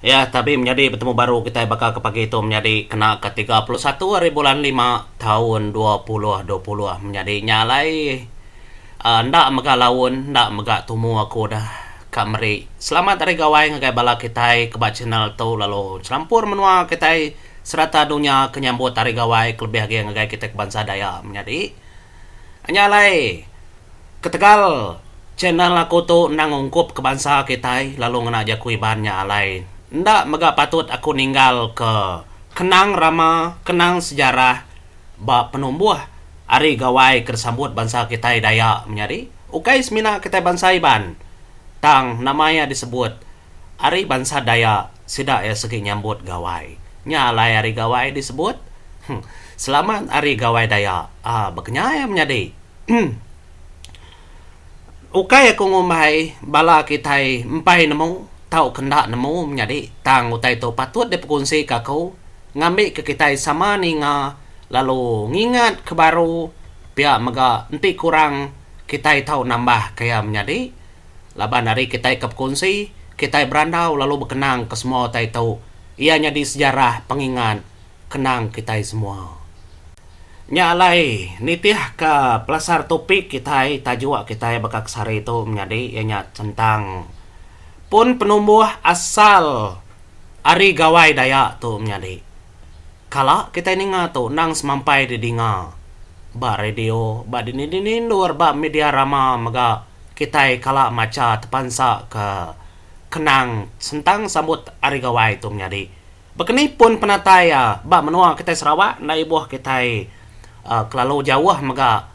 Ya, tapi menjadi bertemu baru kita bakal ke pagi itu menjadi kena ke 31 hari bulan 5 tahun 2020 menjadi nyalai ndak mega laun ndak mega tumu aku dah kamri. Selamat hari gawai ngagai bala kita ke channel tu lalu selampur menua kita serata dunia kenyambut hari gawai kelebih lagi ngagai kita ke bangsa daya menjadi nyalai ketegal channel aku tu nang ungkup ke bangsa kita lalu ngena aja kuibannya alai ndak mega patut aku ninggal ke kenang rama kenang sejarah ba penumbuh ari gawai kersambut bangsa kita daya menjadi ukai semina kita bangsa iban tang namanya disebut ari bangsa daya sida ya segi nyambut gawai nyalai ari gawai disebut selamat ari gawai daya berkenyai menjadi ukai aku ngumbai bala kitai empai nemu tau kenda nemu menjadi tang utai tu patut dipekungsi ke kau ngambil ke kitai sama ninga lalu ngingat ke baru pihak mega enti kurang kitai tau nambah kaya menjadi laban hari kitai ke pekungsi kitai berandau lalu berkenang ke semua utai tu ianya di sejarah pengingat kenang kitai semua nyalai nitih ke pelasar topik kita tajua kita bakal kesari itu menjadi ianya tentang pun penumbuh asal ari gawai daya tu menjadi kala kita ini tu nang semampai di dinga ba radio ba dini luar ba media rama mega kita kala maca tepansa ke kenang tentang sambut ari gawai tu menjadi begini pun penataya ba menua kita Sarawak na ibuh kita kelalu jauh mega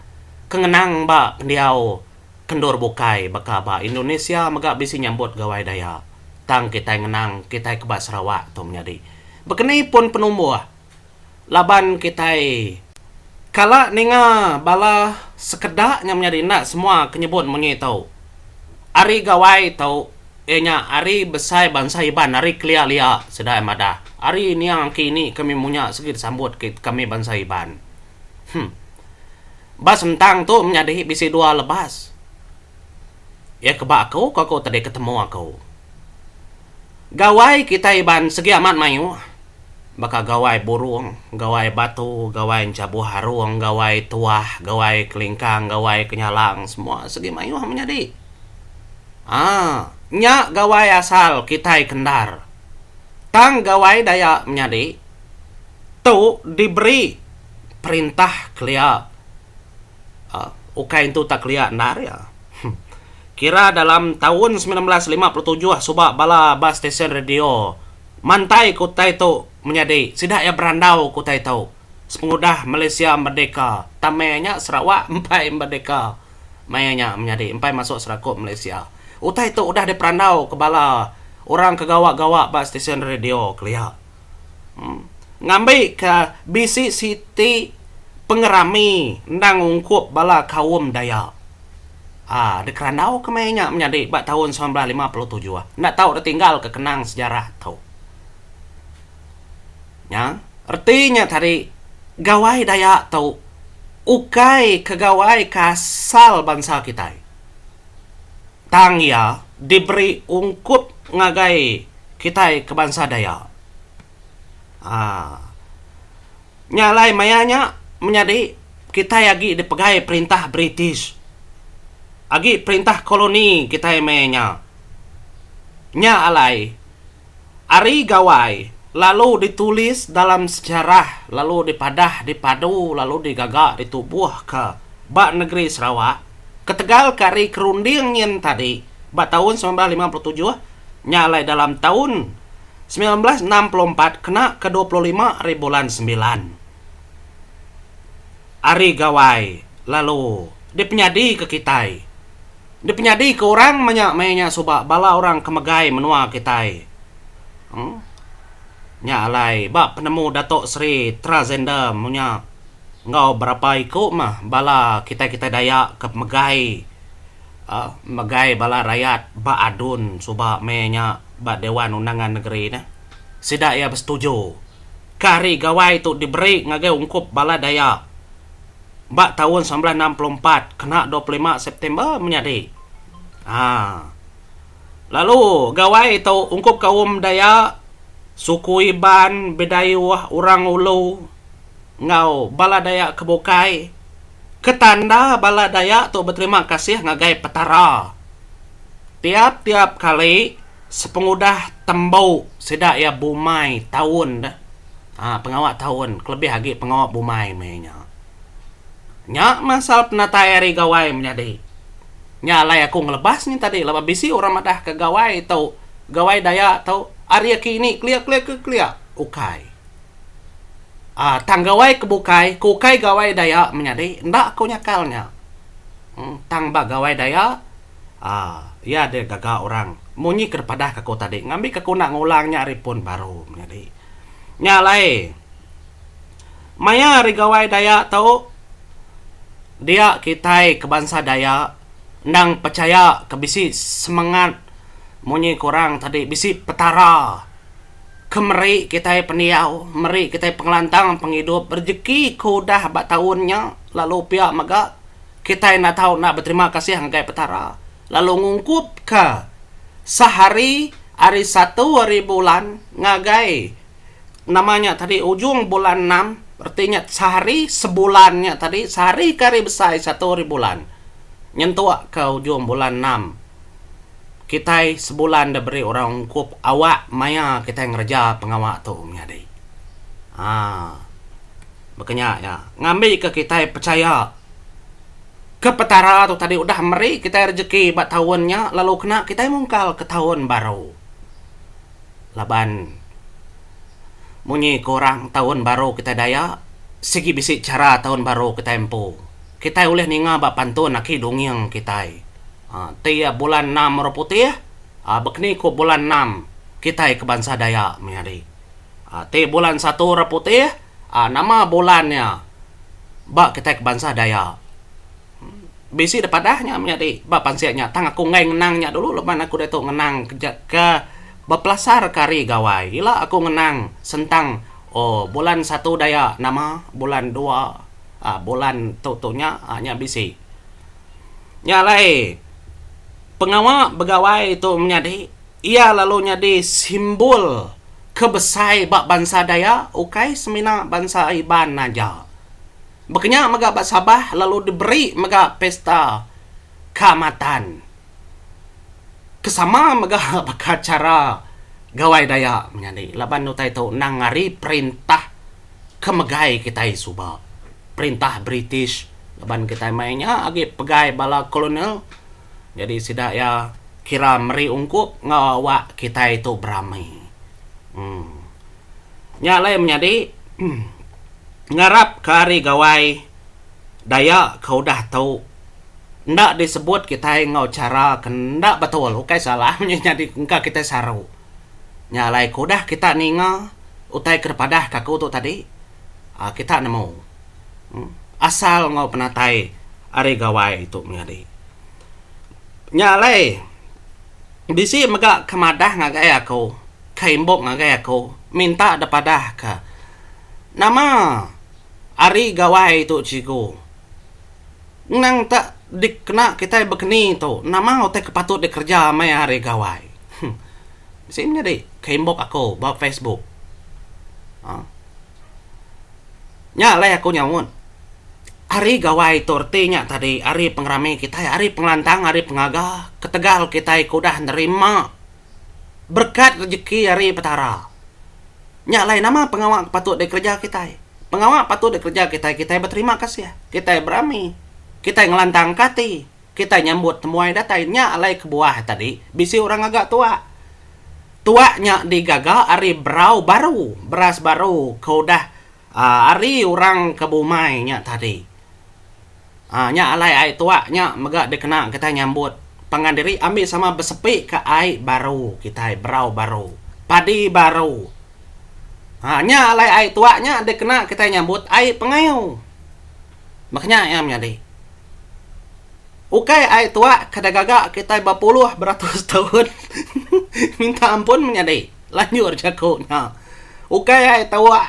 kengenang ba pendiau kendur bukai baka ba Indonesia mega bisi nyambut gawai daya tang kita ngenang kita ke ba Sarawak tu menjadi begini pun penumbuh laban kita kala ninga bala sekedaknya menjadi nak semua kenyebut mengi tau ari gawai tau enya ari besai bangsa iban ari kelia lia sedai madah ari ni yang kini kami punya segi sambut kami bangsa iban bas tentang tu menjadi bisi dua lebas ya keba aku tadi ketemu aku gawai kita iban segi amat mayu baka gawai burung gawai batu gawai cabuh harung gawai tuah gawai kelingkang gawai kenyalang semua segi mayu menjadi nya gawai asal kita kendar tang gawai daya menjadi tu diberi perintah kelia ukai itu tak kelia nar ya kira dalam tahun 1957 subak bala bas stesen radio mantai kutai tu menjadi sidak ya berandau kutai tu sepengudah Malaysia merdeka tamanya Sarawak empai merdeka mayanya menjadi empai masuk serakut Malaysia utai tu udah diperandau ke bala orang kegawak-gawak bas stesen radio kelia ngambil ke bisi siti pengerami ndang ungkup bala kaum daya dekeranau kemanya menjadi bak tahun 1957 nak tahu dah tinggal ke kenang sejarah tau ya artinya tadi gawai daya tau ukai kegawai kasal bangsa kita tang ya diberi ungkup ngagai kita ke bangsa daya nyalai mayanya menjadi kita agi dipegai perintah British agi perintah koloni kita mayanya nya alai ari gawai lalu ditulis dalam sejarah lalu dipadah dipadu lalu digagak ditubuh ke bak negeri Sarawak ketegal kari kerunding yang tadi bak tahun 1957 nyalai dalam tahun 1964 kena ke 25 hari bulan 9 ari gawai lalu dipenyadi ke kita dipenyadi ke orang mayanya subak bala orang kemegai menua kita nya alai bak penemu Datuk Seri Trazenda punya ngau berapa ikut mah bala kita daya ke megai megai bala rakyat bak adun subak mayanya bak Dewan Undangan Negeri na sidak ya bersetuju kari gawai tu diberi ngagai ungkup bala daya bak tahun 1964 kena 25 September menjadi Lalu gawai tau ungkup kaum Dayak, suku Iban, Bedayuh, orang Ulu, ngau bala Dayak kebukai. Ketanda bala Dayak tu berterima kasih ngagai petara. Tiap-tiap kali sepengudah tembau sedak ya bumai tahun dah. Pengawak tahun, kelebih lagi pengawak bumai mainnya. Nya masal penatai hari gawai menjadi. Nya lai aku ngelebas ni tadi, lepas bisi orang madah ke gawai tau, gawai Dayak tau, area kini clear ukai. Tang gawai kebukai, kukai gawai Dayak menjadi, ndak aku nyakalnya. Tang ba gawai Dayak, ya dia gagak orang. Munyi kepada ke kau tadi, ngambil ke nak ngulangnya hari pun baru menjadi. Nya lai, maya hari gawai Dayak tau, dia kitai ke bangsa Dayak, nang percaya ke bisi semangat munyi kurang tadi bisi petara kemeri kita peniau meri kita pengelantang penghidup rezeki kudah bat tahunnya lalu pihak maga kita nak tahu nak berterima kasih ngagai petara lalu ngungkup ke sehari hari 1 hari bulan ngagai namanya tadi ujung bulan 6 artinya sehari sebulannya tadi sehari kari besar 1 hari bulan nyentuak ke ujung bulan 6 kita sebulan dah beri orang ungkup awak maya kita ngerja pengawak tu menjadi makanya ya ngambil ke kita percaya ke petara tu tadi udah meri kita rezeki bat tahunnya lalu kena kita mungkal ke tahun baru laban munyi kurang tahun baru kita daya segi bisik cara tahun baru kita empu kita boleh ninga bak pantun aki dongyang kita. Tia bulan 6 merah putih, bekni ko bulan 6 kita ke bangsa Dayak menjadi. Tia bulan 1 merah putih, nama bulannya bak kita ke bangsa Dayak. Bisi depadahnya menjadi bak pansianya tang aku ngai ngenangnya dulu lepas aku datuk ngenang ke berpelasar kari gawai. Ila aku ngenang sentang bulan 1 Dayak nama bulan 2 bulan tutunya hanya bisi. Nyalai pengawak begawai itu menjadi ia lalu jadi simbol kebesai bak bangsa Dayak ukai semina bangsa Iban aja. Bekenya maga bak Sabah lalu diberi maga pesta keamatan. Kesama maga bak acara gawai Dayak menjadi. Laban nutai tu nangari perintah kemegai kita subak. Perintah British laban kita mainnya agi pegai bala kolonial jadi sidak ya kira meri ungkup ngawak kita itu beramai nyalai menjadi ngarap ke hari gawai Dayak kau dah tahu ndak disebut kita ngau cara kendak betul ukai salah jadi engka kita saru nyalai kudah kita ninga utai kepada kaku tu tadi kita nemu asal ngau penatai ari gawai itu menjadi nyalai bisi maga kemadah ngagai aku kaimbok ngagai aku minta daripada ka nama ari gawai itu ciku nang tak dikena kita bekeni tu nama otek kepatut dikerja mai ari gawai bisi menjadi kaimbok aku bawa Facebook nyalai aku nyamun hari gawai tortinya tadi hari pengrame kita hari penglantang hari pengaga ketegal kita kudah nerima berkat rezeki hari petara nyalai nama pengawak patut dikerja kita pengawak patut dikerja kita berterima kasih kita berami kita ngelantang kati kita nyambut temuai datai nyalai kebuah tadi bisi orang agak tuanya digaga hari berau baru beras baru kau dah hari orang kebumainya tadi nya alai ai tua nya mega dikena kita nyambut pangandiri ambil sama besepi ke ai baru kita berau baru padi baru nya alai ai tua nya dikena kita nyambut ai pengayu makanya ya menjadi ukai ai tua kadagaga kita bapuluh beratus tahun minta ampun menjadi lanjut jagonya ukai ai tua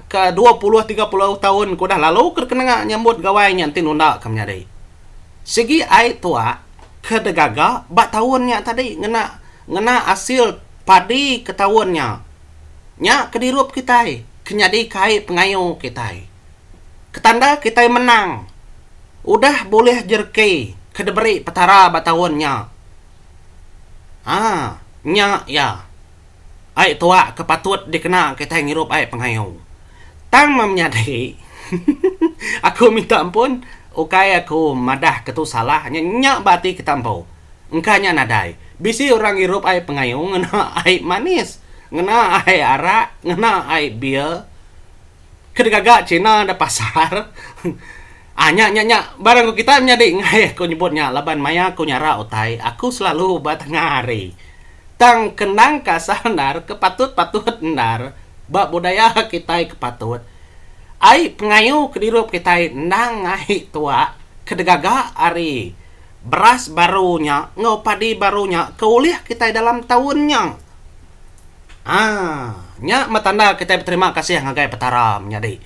ke 20-30 tahun kudah lalu kena nyambut gawainya tinunda kamnya deh. Segi ai tua ke degaga bak tahunnya tadi ngena ngena hasil padi ketawunnya. Nya kedirup kita, kenyadi kai pengayo kita. Ketanda kita menang. Udah boleh jerke kedeberi petara batawunnya. Nya ya. Ai tua kepatut dikena kita ngirup ai pengayo. Tang memnyadi. Aku minta ampun. Ukai aku madah ketu salah. Nya bati kita ampau. Engkanya nadai. Bisi orang ngirup ai pengayo ngena ai manis. Ngena ai arak. Ngena ai bir. Kedegagak Cina ada pasar. Nya barang ko kita nyadi ngai ko nyebutnya laban maya ko nyara utai. Aku selalu batengah hari. Tang kenang kasanar kepatut-patut nar. Bak budaya kita kepatut. Ai pengayu kedirup kita nang ai tua kedegaga ari beras barunya ngau padi barunya keuliah kita dalam tahunnya. Nya matanda kita berterima kasih ngagai petara menjadi.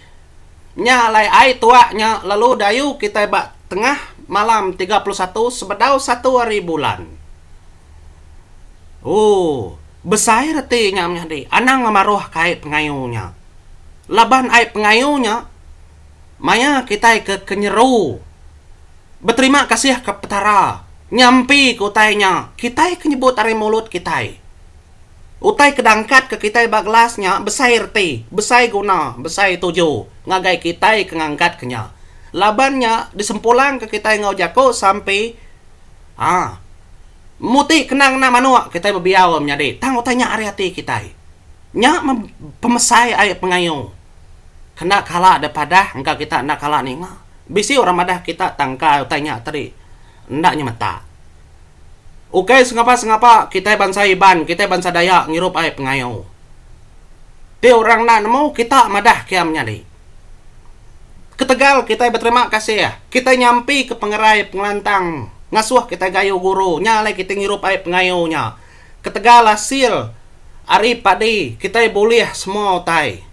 Nya lai ai tuanya lalu dayu kita bak tengah malam 31 sebedau 1 hari bulan. Besar retinya menjadi. Anang ngamaruh kai pengayunya. Laban ai pengayunya maya kita ke kenyeru. Berterima kasih ke petara. Nyampi kutainya. Kita kenyebut ari mulut kita. Utai kedangkat ke kita baglasnya besar ti, besar guna, besar tujuh. Ngagai kita kengangkat kenya. Labannya disempulang ke kita ngau jako sampai muti kenang na manua kita bebiaw menjadi. Tang utainya ari hati kita. Nya pemesai ay pengayung. Kena kalah daripada engkau kita nak kalah ni. Bisi orang madah kita tangka utainya tadi. Ndaknya mata. Oke, sengapa kita bangsa Iban, kita bangsa Dayak ngirup ai pengayo. Dia orang nak nemu kita madah kiam nyadi. Ketegal kita berterima kasih ya. Kita nyampi ke pengerai pengelantang. Ngasuh kita gayu guru, nyalai kita ngirup ai pengayonya. Ketegal hasil ari padi kita boleh semua utai.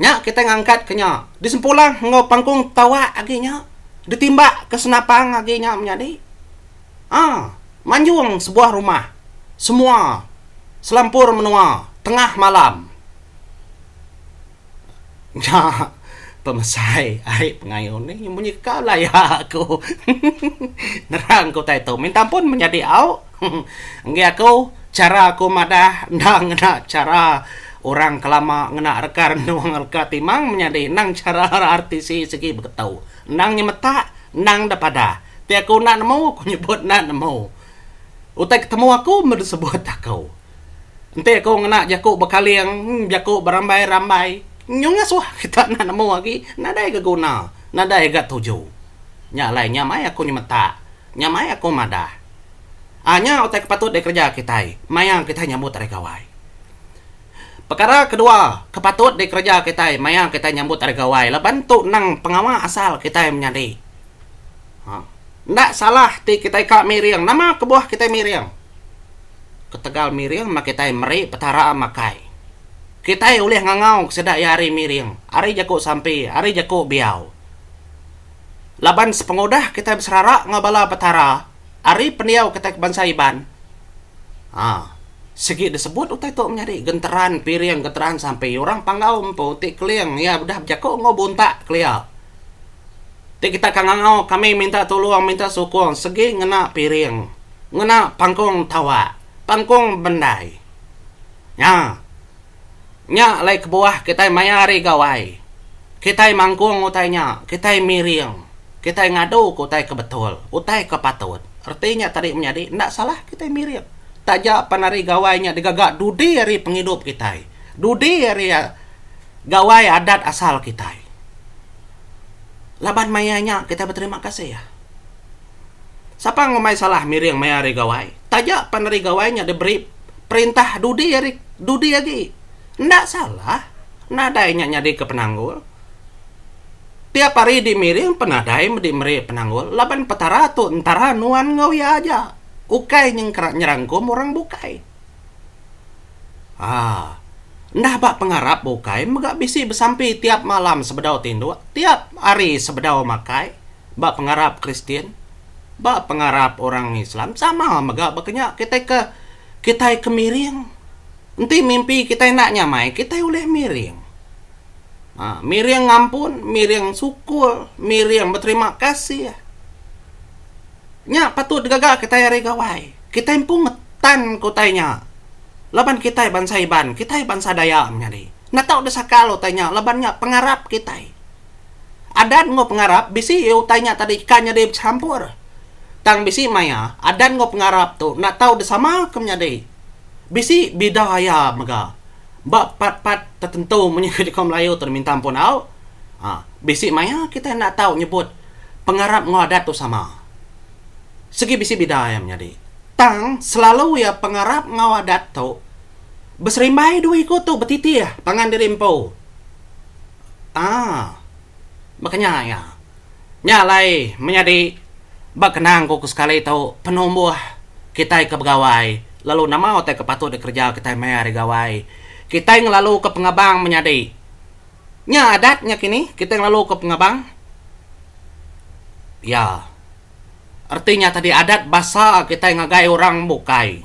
Nya kita ngangkat kenya. Disempulang ngau pangkung tawa aginya. Ditimbak ke senapang aginya menjadi. Manjung sebuah rumah. Semua selampur menua tengah malam. Nya pemesai ai pengayon ni bunyi kau lah ya aku. Nerang ko tayo minta ampun menjadi au. Engge aku cara aku madah ndang ngena cara orang kelama ngena rekar nuang reka timang menjadi nang cara artisi segi beketau. Nang nyemeta nang dapada. Ti aku nak nemu aku nyebut nak nemu. Utai ketemu aku mersebut aku. Ente aku ngena jaku bekaliang jaku berambai-rambai. Nyungnya suah kita nak nemu lagi. Nadai ke guna. Nadai ke tuju. Nyalai nyamai aku nyemeta. Nyamai aku madah. Anya utai kepatut de kerja kita. Mayang kita nyambut dari gawai. Perkara kedua, kepatut di kerja kita, mayang kita nyambut dari gawai. Laban tu nang pengawal asal kita menjadi. Ndak salah ti kita kak miriang. Nama kebuah kita miriang. Ketegal miriang mak kita meri petara makai. Kita boleh ngangau sedak hari miriang. Hari jaku sampai, hari jaku biau. Laban sepengodah kita berserarak ngabala petara. Hari pendiau kita ke bangsa Iban. Segi disebut utai tu menjadi genteran piring genteran sampai orang panggau empo tik kliang ya udah jako ngobuntak kliang. Tik kita kangangau kami minta tolong minta sukong segi ngena piring ngena pangkong tawa pangkong bendai. Nya lai ke bawah kita mayari gawai. Kita mangkung utainya, kita miring, kita ngadu utai kebetul, utai kepatut. Artinya tadi menjadi ndak salah kita miring. Taja panari gawainya digagak dudi hari penghidup kita. Dudi hari gawai adat asal kita. Laban mayanya kita berterima kasih ya. Siapa ngomai salah miring mayari gawai? Taja panari gawainya diberi perintah dudi hari dudi lagi. Ndak salah. Nadainya nyadi ke penanggul. Tiap hari di miring penadai di meri penanggul. Laban petara tu entara nuan ngawi aja. Ukai nyerangkum orang bukai. Ndah bak pengarap bukai megak bisi besampi tiap malam sebedau tindu. Tiap hari sebedau makai. Bak pengarap Kristen. Bak pengarap orang Islam sama megak baknya kita ke kita kemiring. Nanti mimpi kita nak nyamai, kita boleh miring. Miring ngampun, miring syukur, miring berterima kasih. Nya patut gagak kita hari gawai. Kita impung ngetan kotanya. Laban kita bangsa Iban, kita bangsa Dayak nyari. Natau desa kalau tanya, labannya pengarap kita. Adat ngo pengarap, bisi eu tanya tadi ikannya dia campur. Tang bisi maya, adat ngo pengarap tu, natau desa makem nyari. Bisi bidaya mega. Bak pat tertentu menyebut kaum Melayu terminta ampun au. Bisi maya kita nak tahu nyebut pengarap ngo adat tu sama. Segi bisi bidaya menjadi. Tang selalu ya pengarap ngo adat tu berserimbai dua ikut tu betiti ya pangan dirimpo. Makanya ya. Nyalai menjadi bak kenang kuku sekali tu penumbuh kita ke pegawai. Lalu nama otak kepatut dikerja kita mayar gawai. Kita yang lalu ke pengabang menyadai. Nya adatnya kini, kita yang lalu ke pengabang. Ya. Artinya tadi adat bahasa kita yang ngagai orang bukai.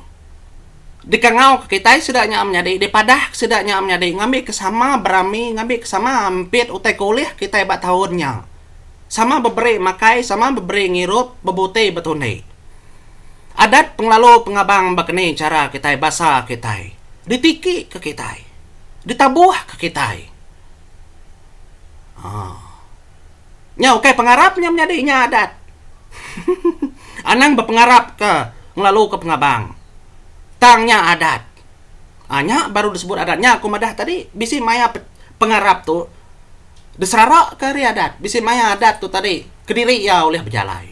Di kangau ke kita sedaknya menyadai. Di padah sedaknya menyadai. Ngambil kesama berami, ngambil kesama hampir utai kuliah kita hebat tahunnya. Sama beberi makai, sama beberi ngirup, bebutih betunai. Adat penglalu pengabang bakni cara kita bahasa kita. Ditiki ke kita, ditabuh ke kita. Nya oke pengarapnya menjadinya adat. Anang berpengarap ke ngelalu ke pengabang. Tangnya adat. Nya baru disebut adatnya aku madah tadi bisi maya pengarap tu desrarak ke ri adat. Bisi maya adat tu tadi kediri ya oleh berjalai.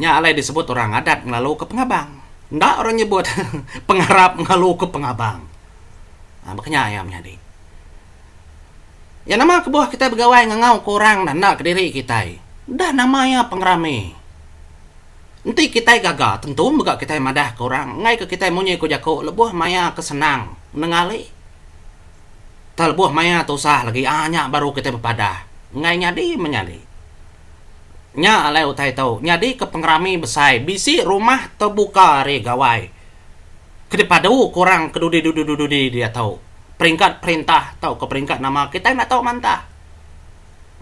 Nya alai disebut orang adat ngelalu ke pengabang. Nggak orang nyebut pengarap ngalu ke pengabang. Makanya ayamnya di. Ya nama kebuah kita begawai ngangau ke orang dan nak ke diri kita. Dah namanya pengrame. Nanti kita gagal. Tentu juga kita madah ke orang. Ngai ke kita munyi ke jako. Lebuh maya kesenang. Nengali. Tak lebuh maya tusah lagi. Nyak baru kita berpadah. Ngai nyadi menyadi. Nya alai utai tau nyadi ke pengrami besai bisi rumah terbuka re gawai kedepadu kurang kedudi dia tahu peringkat perintah tahu ke peringkat nama kita nak tahu mantah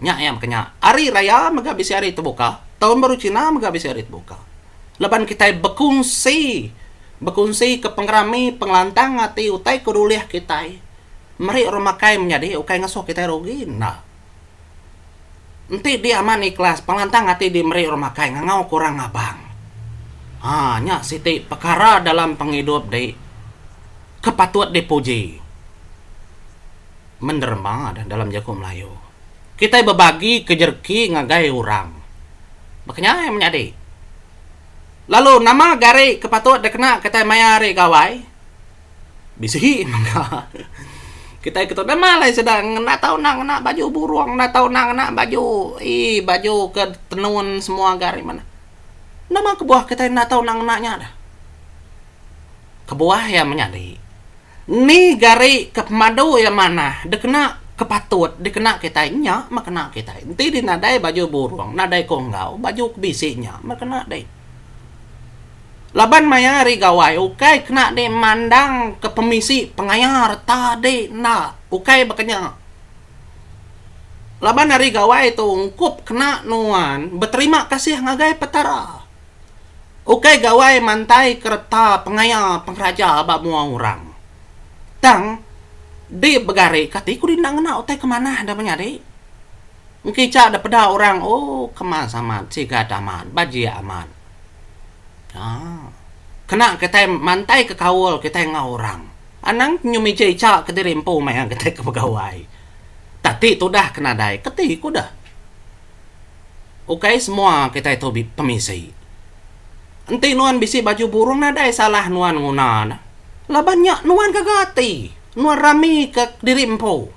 nya ayam kenya hari raya mega bisi hari terbuka tahun baru Cina mega bisi hari terbuka leban kita berkongsi ke pengrami penglantang ati utai keduliah kita mari rumah kai menjadi ukai ngasuh kita rugi nah nanti dia aman ikhlas penglantang hati di meri rumah kai ngangau kurang abang. Nya siti perkara dalam penghidup di kepatut dipuji. Menderma dan dalam jago Melayu. Kita berbagi kejerki ngagai orang. Makanya yang menjadi. Lalu nama gari kepatut dikena kita mayari gawai. Bisi mangga. Kita ikut malai sedang nak tahu nak baju burung, nak tahu nak baju baju ke tenun semua gari mana. Nama kebuah kita nak tahu naknya dah. Kebuah yang menyadi. Ni gari ke pemadu yang mana? Dikena kepatut, dikena kita nya, makena kita. Nanti dinadai baju burung, nadai konggau, baju bisinya, makena dai. Laban mayari gawai ukai kena de mandang ke pemisi pengayar tadi na ukai bakanya. Laban hari gawai tu ungkup kena nuan berterima kasih ngagai petara. Ukai gawai mantai kereta pengayar pengraja bak mua orang. Tang di begari kati ku dindang ngena utai kemana ada menyari. Mungkin cak ada peda orang kemas aman ciga aman baji aman. Kena kita mantai ke kawul kita ngau-orang. Anang nyumi cecak ke dirimpo mayang kita ke pegawai. Tati tu dah kena dai, keti ku dah. Okai semua kita itu pemisi. Enti nuan bisi baju burung nadai salah nuan ngunan. Lah banyak nuan kagati, nuan rami ke dirimpo.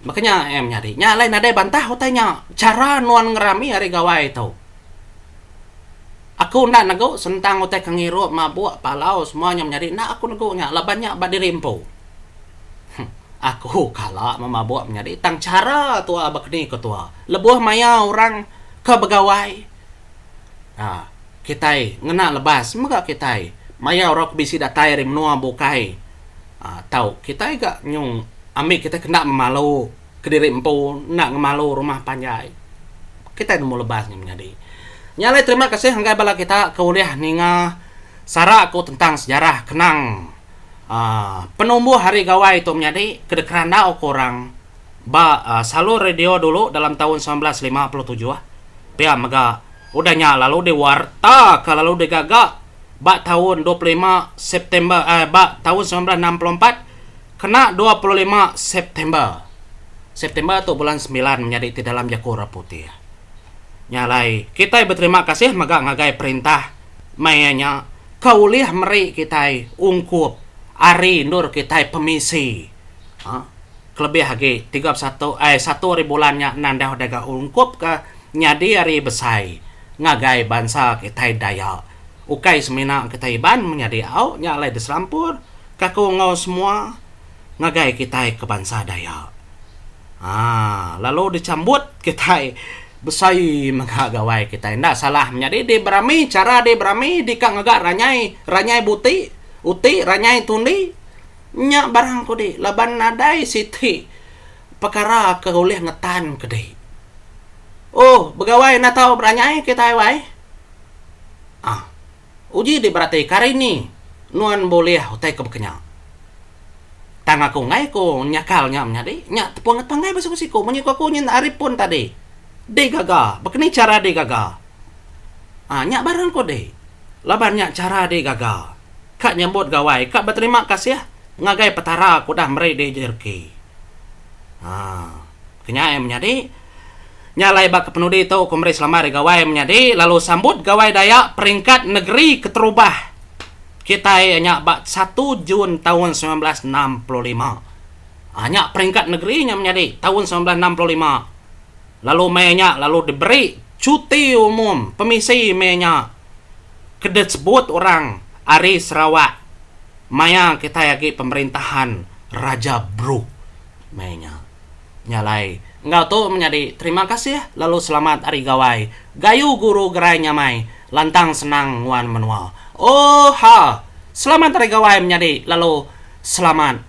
Makanya em nyari. Nya lain nadai bantah utanya cara nuan ngerami hari gawai itu. Aku nak nego sentang utai kangiru mabuk palau semuanya menjadi nak aku nego nya lah banyak badirimpo. Aku kalah memabuk menjadi tang cara tua bakni ketua. Lebuh maya orang ke begawai. kita ngena lebas maga kita maya rok bisi datai rim noa bukai tahu kita gak nyung ambil kita kena memalu kediri empu nak ngemalu rumah panjai kita mau lebasnya menjadi nyalai. Terima kasih hanggai bala kita kuliah ninga sara aku tentang sejarah kenang penumbuh hari gawai itu menjadi kedekranda orang salur radio dulu dalam tahun 1957 pia mega udahnya lalu di warta lalu di gagak tahun 25 September tahun 1964 kena 25 September tuh bulan 9 menjadi di dalam Jakura Putih nyalai. Kita berterima kasih maka ngagai perintah mayanya kauliah meri kita ungkup ari nur kita pemisi kelebih lagi 31 bulannya nanda daga ungkup ke nyadi ari besai ngagai bangsa kita daya ukai semina kita iban menjadi au nyalai diselampur kaku ngau semua ngagai kita ke bangsa daya lalu dicambut kita besai menggawai kita ndak salah menjadi di berami cara di berami di kang agak ranyai uti ranyai tundi nya barang kodi laban nadai siti perkara keulih ngetan kedi begawai na tahu beranyai kita wai uji di berarti kari ini nuan boleh utai kebekenya tang aku ngai ko nyakalnya menjadi nya tepung tangai basi-basi ko menyiko ko nyin aripun tadi de gaga bekeni cara de gaga nya barang ko de labannya cara de gaga kak nyambut gawai kak berterima kasih ya ngagai petara ko dah mere de jerki kenya menjadi nyalai bak penudi itu kumri selama hari gawai menjadi lalu sambut gawai Dayak peringkat negeri keterubah kita hanya bak 1 Jun tahun 1965 hanya peringkat negerinya menjadi tahun 1965 lalu mainnya lalu diberi cuti umum pemisi mainnya kedet sebut orang Ari Sarawak maya kita yagi pemerintahan Raja Bruk mainnya nyalai enggak tuh menjadi terima kasih lalu selamat hari gawai gayu guru gerai nyamai lantang senang wan menua selamat hari gawai menjadi lalu selamat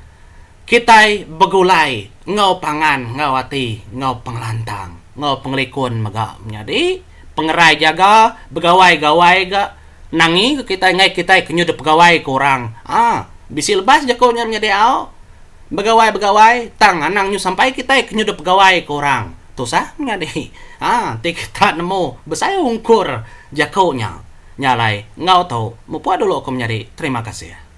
kita begulai ngau pangan ngau hati ngau penglantang ngau penglikun mega menjadi pengerai jaga begawai-gawai ga nangi kita ngai kita kenyudup pegawai kurang bisi lebas jakonya menjadi begawai tang anang nyu sampai kita kenyudup pegawai kurang tuh sah menjadi ti kita nemu besai ungkur jakonya nyalai ngau tahu mupa dulu aku menjadi terima kasih